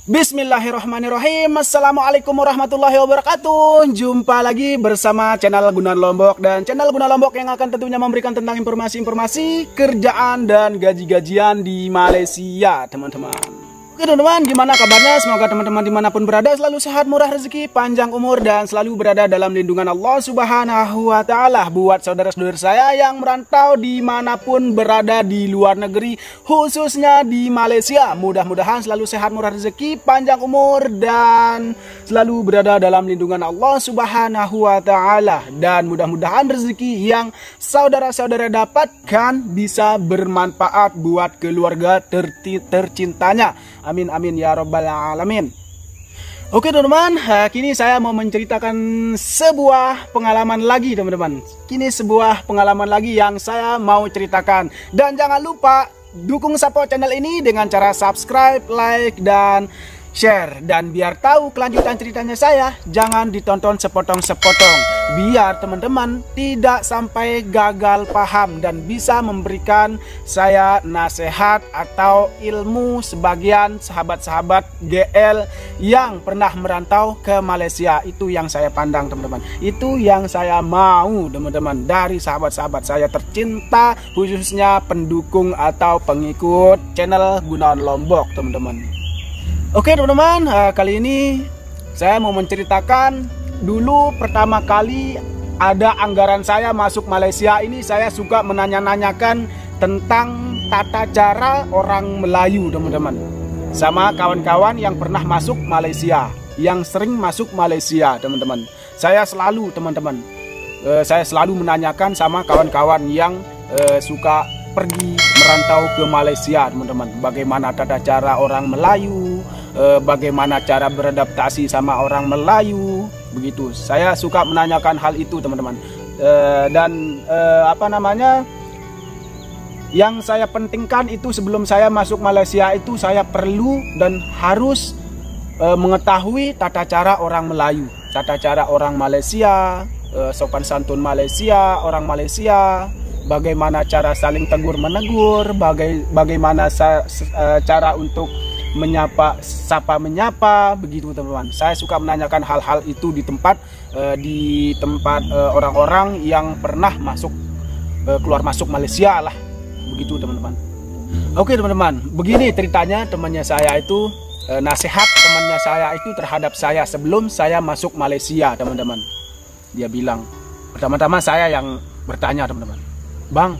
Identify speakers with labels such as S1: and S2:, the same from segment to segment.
S1: Bismillahirrahmanirrahim. Assalamualaikum warahmatullahi wabarakatuh. Jumpa lagi bersama channel Gunawan Lombok. Dan channel Gunawan Lombok yang akan tentunya memberikan tentang informasi-informasi kerjaan dan gaji-gajian di Malaysia, teman-teman. Oke teman-teman, gimana kabarnya? Semoga teman-teman dimanapun berada selalu sehat, murah rezeki, panjang umur, dan selalu berada dalam lindungan Allah Subhanahu wa Ta'ala. Buat saudara-saudara saya yang merantau dimanapun berada di luar negeri, khususnya di Malaysia, mudah-mudahan selalu sehat, murah rezeki, panjang umur, dan selalu berada dalam lindungan Allah Subhanahu wa Ta'ala. Dan mudah-mudahan rezeki yang saudara-saudara dapatkan bisa bermanfaat buat keluarga tercintanya. Amin amin ya robbal alamin. Oke teman-teman, kini saya mau menceritakan sebuah pengalaman lagi teman-teman. Kini sebuah pengalaman lagi yang saya mau ceritakan. Dan jangan lupa dukung support channel ini dengan cara subscribe, like, dan share. Dan biar tahu kelanjutan ceritanya saya, jangan ditonton sepotong-sepotong. Biar teman-teman tidak sampai gagal paham dan bisa memberikan saya nasihat atau ilmu sebagian sahabat-sahabat GL yang pernah merantau ke Malaysia. Itu yang saya pandang teman-teman. Itu yang saya mau teman-teman dari sahabat-sahabat saya tercinta, khususnya pendukung atau pengikut channel Gunawan Lombok teman-teman. Oke teman-teman, kali ini saya mau menceritakan dulu pertama kali ada anggaran saya masuk Malaysia ini. Saya suka menanya-nanyakan tentang tata cara orang Melayu teman-teman, sama kawan-kawan yang pernah masuk Malaysia, yang sering masuk Malaysia teman-teman. Saya selalu teman-teman, saya selalu menanyakan sama kawan-kawan yang suka pergi merantau ke Malaysia teman-teman, bagaimana tata cara orang Melayu, bagaimana cara beradaptasi sama orang Melayu, begitu. Saya suka menanyakan hal itu teman-teman. Dan apa namanya, yang saya pentingkan itu sebelum saya masuk Malaysia itu saya perlu dan harus mengetahui tata cara orang Melayu, tata cara orang Malaysia, sopan santun Malaysia, orang Malaysia, bagaimana cara saling tegur menegur, bagaimana cara untuk menyapa, sapa menyapa, begitu teman-teman. Saya suka menanyakan hal-hal itu di tempat orang-orang yang pernah masuk keluar masuk Malaysia lah, begitu teman-teman. Oke teman-teman, begini ceritanya temannya saya itu, nasihat temannya saya itu terhadap saya sebelum saya masuk Malaysia teman-teman. Dia bilang, pertama-tama saya yang bertanya teman-teman, "Bang,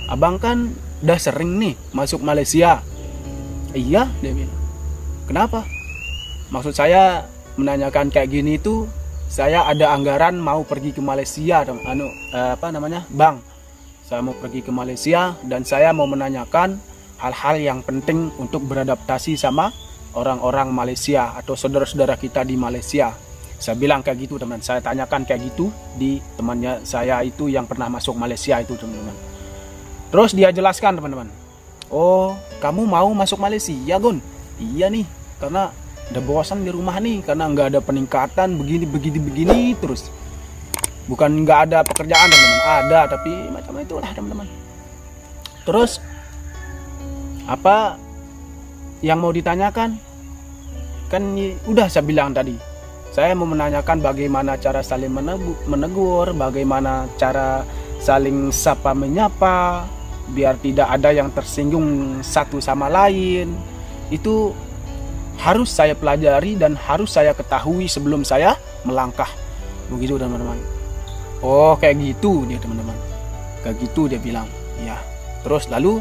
S1: abang kan udah sering nih masuk Malaysia." "Iya," dia bilang. "Kenapa?" Maksud saya menanyakan kayak gini itu, saya ada anggaran mau pergi ke Malaysia, "Bang, saya mau pergi ke Malaysia dan saya mau menanyakan hal-hal yang penting untuk beradaptasi sama orang-orang Malaysia atau saudara-saudara kita di Malaysia." Saya bilang kayak gitu teman, saya tanyakan kayak gitu di temannya saya itu yang pernah masuk Malaysia itu teman-teman. Terus dia jelaskan teman-teman, "Oh, kamu mau masuk Malaysia, Gun?" "Iya nih, karena udah bosan di rumah nih, karena nggak ada peningkatan begini terus. Bukan nggak ada pekerjaan teman-teman, ada, tapi macam itulah teman-teman." Terus apa yang mau ditanyakan? Kan udah saya bilang tadi. Saya mau menanyakan bagaimana cara saling menegur, bagaimana cara saling sapa menyapa, biar tidak ada yang tersinggung satu sama lain. Itu harus saya pelajari dan harus saya ketahui sebelum saya melangkah, begitu teman-teman. "Oh kayak gitu," dia teman-teman, "kayak gitu," dia bilang. Ya, terus lalu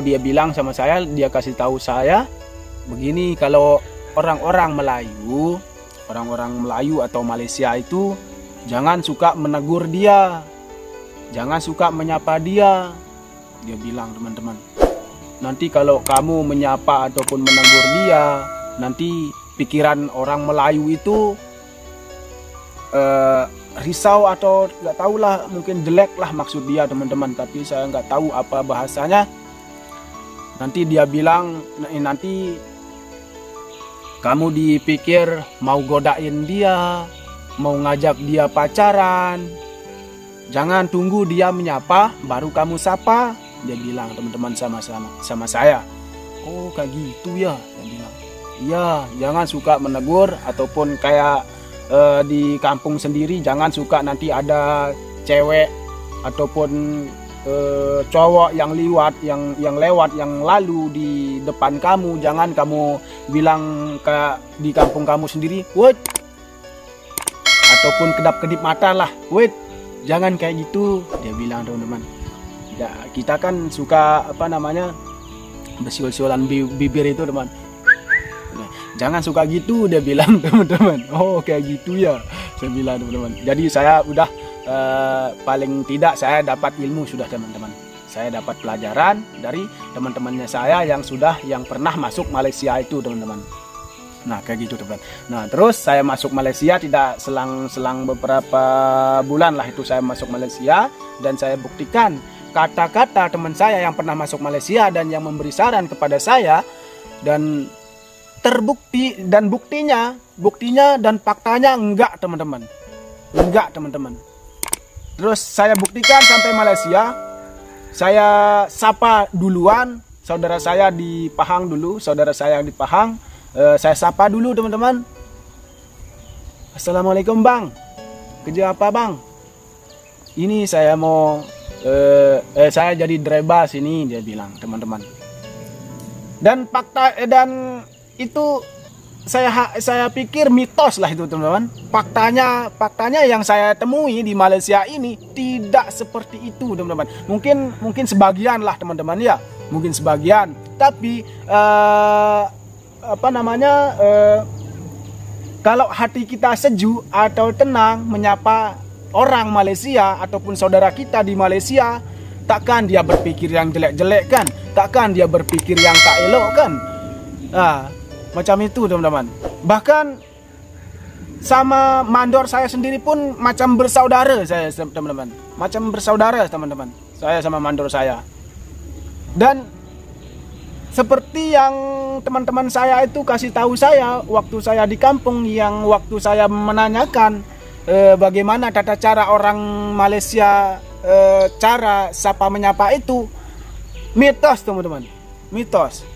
S1: dia bilang sama saya, dia kasih tahu saya begini, kalau orang-orang Melayu atau Malaysia itu jangan suka menegur dia, jangan suka menyapa dia. Dia bilang teman-teman, nanti kalau kamu menyapa ataupun menegur dia, nanti pikiran orang Melayu itu risau atau nggak tahu lah, mungkin jelek lah maksud dia teman-teman, tapi saya nggak tahu apa bahasanya. Nanti dia bilang, nanti kamu dipikir mau godain dia, mau ngajak dia pacaran. Jangan tunggu dia menyapa baru kamu sapa. Dia bilang teman-teman sama saya. "Oh kayak gitu ya," dia bilang. Iya, jangan suka menegur ataupun kayak di kampung sendiri jangan suka nanti ada cewek ataupun cowok yang lewat yang lalu di depan kamu, jangan kamu bilang kayak di kampung kamu sendiri, "Wait," ataupun kedap-kedip mata lah, "Wait." Jangan kayak gitu, dia bilang, teman-teman. Ya, kita kan suka bersiul-siulan bibir itu, teman. Jangan suka gitu, dia bilang, teman-teman. Oh, kayak gitu ya, saya bilang, teman-teman. Jadi saya udah paling tidak saya dapat ilmu sudah, teman-teman. Saya dapat pelajaran dari teman-temannya saya yang pernah masuk Malaysia itu, teman-teman. Nah, kayak gitu, teman. Nah, terus saya masuk Malaysia tidak selang beberapa bulan lah itu saya masuk Malaysia, dan saya buktikan kata-kata teman saya yang pernah masuk Malaysia dan yang memberi saran kepada saya, dan terbukti, dan buktinya dan faktanya enggak, teman-teman. Enggak, teman-teman. Terus saya buktikan sampai Malaysia, saya sapa duluan saudara saya di Pahang dulu, saudara saya yang di Pahang, saya sapa dulu, teman-teman. "Assalamualaikum, Bang. Kerja apa, Bang?" "Ini saya mau saya jadi driver sini," dia bilang, teman-teman. Dan fakta dan itu saya pikir mitos lah itu, teman-teman. Faktanya yang saya temui di Malaysia ini tidak seperti itu, teman-teman. Mungkin sebagian lah, teman-teman, ya. Mungkin sebagian. Tapi kalau hati kita sejuk atau tenang menyapa orang Malaysia ataupun saudara kita di Malaysia, takkan dia berpikir yang jelek-jelek kan? Takkan dia berpikir yang tak elok kan? Macam itu, teman-teman. Bahkan sama mandor saya sendiri pun macam bersaudara saya, teman-teman. Macam bersaudara, teman-teman. Saya sama mandor saya. Dan seperti yang teman-teman saya itu kasih tahu saya waktu saya di kampung, yang waktu saya menanyakan bagaimana tata cara orang Malaysia, cara sapa menyapa itu, mitos, teman-teman. Mitos.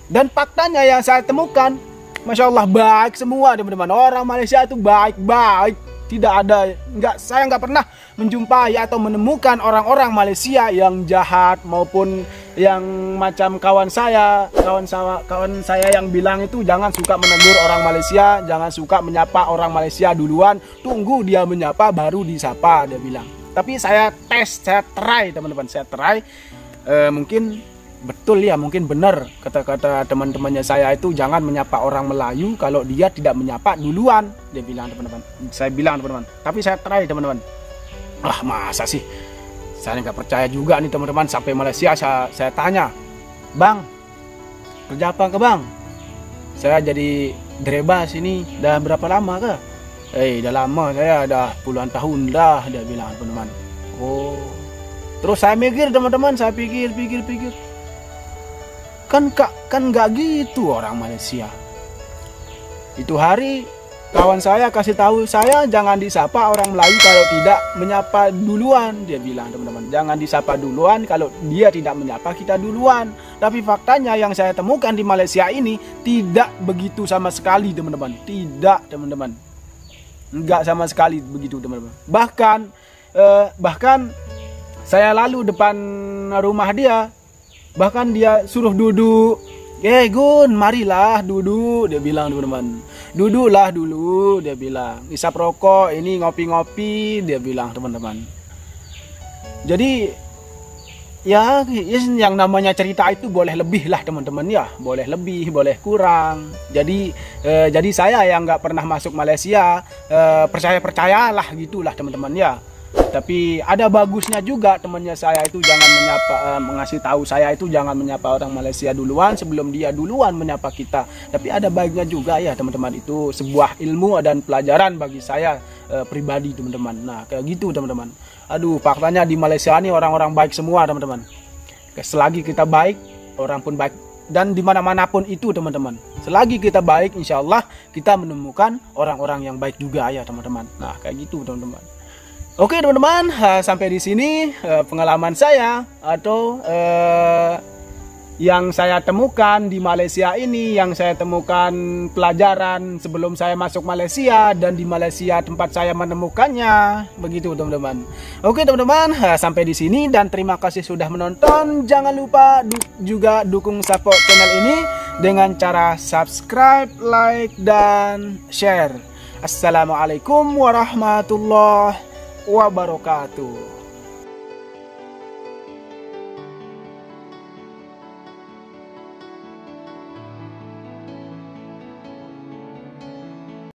S1: Dan faktanya yang saya temukan, Masya Allah, baik semua, teman-teman. Orang Malaysia itu baik-baik. Tidak ada, saya nggak pernah menjumpai atau menemukan orang-orang Malaysia yang jahat maupun yang macam kawan saya yang bilang itu jangan suka menegur orang Malaysia, jangan suka menyapa orang Malaysia duluan, tunggu dia menyapa baru disapa, dia bilang. Tapi saya try, teman-teman, saya try. Mungkin betul ya, mungkin benar kata-kata teman-temannya saya itu, jangan menyapa orang Melayu kalau dia tidak menyapa duluan, dia bilang, teman-teman. Saya bilang, teman-teman, tapi saya try, teman-teman. Masa sih, saya nggak percaya juga nih, teman-teman. Sampai Malaysia saya tanya, "Bang, kerja apa ke, Bang?" "Saya jadi driver sini. Dah berapa lama ke?" Dah lama, saya dah puluhan tahun dah," dia bilang, teman-teman. Oh, terus saya mikir, teman-teman, saya pikir. Kan nggak gitu orang Malaysia. Itu hari kawan saya kasih tahu saya jangan disapa orang Melayu kalau tidak menyapa duluan, dia bilang, teman-teman. Jangan disapa duluan kalau dia tidak menyapa kita duluan. Tapi faktanya yang saya temukan di Malaysia ini tidak begitu sama sekali, teman-teman. Tidak, teman-teman. Enggak sama sekali begitu, teman-teman. Bahkan saya lalu depan rumah dia, bahkan dia suruh duduk. Gun, marilah duduk, dia bilang, teman-teman. Duduklah dulu, dia bilang. Isap rokok, ini ngopi-ngopi, dia bilang, teman-teman. Jadi ya yang namanya cerita itu boleh lebih lah, teman-teman, ya. Boleh lebih, boleh kurang. Jadi saya yang nggak pernah masuk Malaysia, percayalah gitulah, teman-teman, ya. Tapi ada bagusnya juga, temannya saya itu jangan mengasih tahu saya itu jangan menyapa orang Malaysia duluan sebelum dia duluan menyapa kita. Tapi ada baiknya juga ya, teman-teman. Itu sebuah ilmu dan pelajaran bagi saya pribadi, teman-teman. Nah, kayak gitu, teman-teman. Faktanya di Malaysia ini orang-orang baik semua, teman-teman. Selagi kita baik, orang pun baik. Dan dimana-mana pun itu, teman-teman. Selagi kita baik, insya Allah kita menemukan orang-orang yang baik juga ya, teman-teman. Nah, kayak gitu, teman-teman. Oke, teman-teman, sampai di sini pengalaman saya atau yang saya temukan di Malaysia ini, yang saya temukan pelajaran sebelum saya masuk Malaysia, dan di Malaysia tempat saya menemukannya. Begitu teman-teman. Oke teman-teman, sampai di sini dan terima kasih sudah menonton. Jangan lupa juga dukung support channel ini dengan cara subscribe, like, dan share. Assalamualaikum warahmatullahi wabarakatuh.